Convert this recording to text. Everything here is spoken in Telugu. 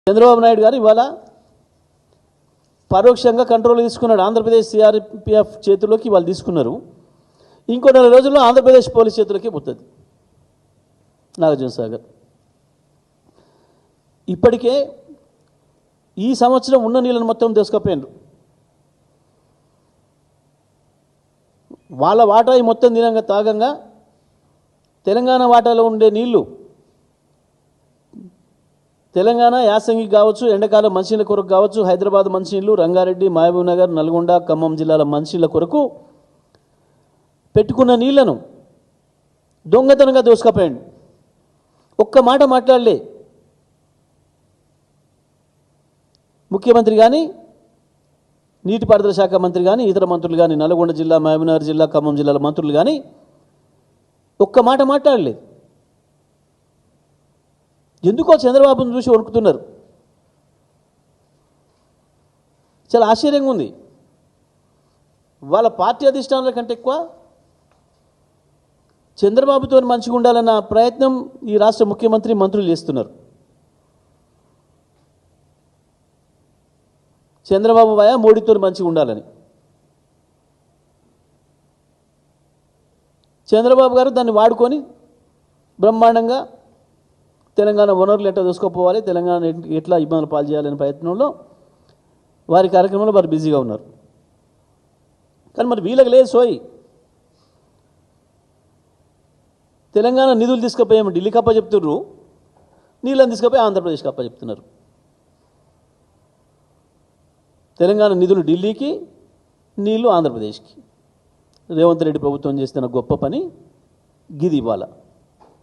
చంద్రబాబు నాయుడు గారు ఇవాళ పరోక్షంగా కంట్రోల్ తీసుకున్నాడు. ఆంధ్రప్రదేశ్ సిఆర్పిఎఫ్ చేతుల్లోకి వాళ్ళు తీసుకున్నారు. ఇంకో 4 రోజుల్లో ఆంధ్రప్రదేశ్ పోలీస్ చేతులకి పోతుంది నాగార్జున సాగర్. ఇప్పటికే ఈ సంవత్సరం ఉన్న నీళ్ళను మొత్తం దోసుకపోయారు. వాళ్ళ వాటా మొత్తం దినంగా తాగంగా తెలంగాణ వాటాలో ఉండే నీళ్లు తెలంగాణ యాసంగి కావచ్చు, ఎండాకాలం మంచినీళ్ళ కొరకు కావచ్చు, హైదరాబాద్ మంచినీళ్ళు, రంగారెడ్డి, మహబూబ్ నగర్, నల్గొండ, ఖమ్మం జిల్లాల మంచినీళ్ళ కొరకు పెట్టుకున్న నీళ్లను దొంగతనంగా దోసుకపోయాడు. ఒక్క మాట మాట్లాడలే ముఖ్యమంత్రి కానీ, నీటిపారుదల శాఖ మంత్రి కానీ, ఇతర మంత్రులు కానీ, నల్గొండ జిల్లా, మహబూబ్ నగర్ జిల్లా, ఖమ్మం జిల్లాల మంత్రులు కానీ ఒక్క మాట మాట్లాడలేదు. ఎందుకో చంద్రబాబును చూసి వణుకుతున్నారు. చాలా ఆశ్చర్యంగా ఉంది. వాళ్ళ పార్టీ అధిష్టానాల కంటే ఎక్కువ చంద్రబాబుతో మంచిగా ఉండాలన్న ప్రయత్నం ఈ రాష్ట్ర ముఖ్యమంత్రి, మంత్రులు చేస్తున్నారు. చంద్రబాబు భయ మోడీతో మంచిగా ఉండాలని చంద్రబాబు గారు దాన్ని వాడుకొని బ్రహ్మాండంగా తెలంగాణ వనరులు ఎట్లా దూసుకోపోవాలి, తెలంగాణ ఎట్లా ఇబ్బందులు పాలు చేయాలనే ప్రయత్నంలో వారి కార్యక్రమంలో వారు బిజీగా ఉన్నారు. కానీ మరి వీళ్ళకి లేదు సోయి. తెలంగాణ నిధులు తీసుకుపోయాము ఢిల్లీకి అప్ప చెప్తున్నారు, నీళ్ళని తీసుకుపోయి ఆంధ్రప్రదేశ్కి అప్ప చెప్తున్నారు. తెలంగాణ నిధులు ఢిల్లీకి, నీళ్లు ఆంధ్రప్రదేశ్కి. రేవంత్ రెడ్డి ప్రభుత్వం చేస్తున్న గొప్ప పని గిది ఇవాళ.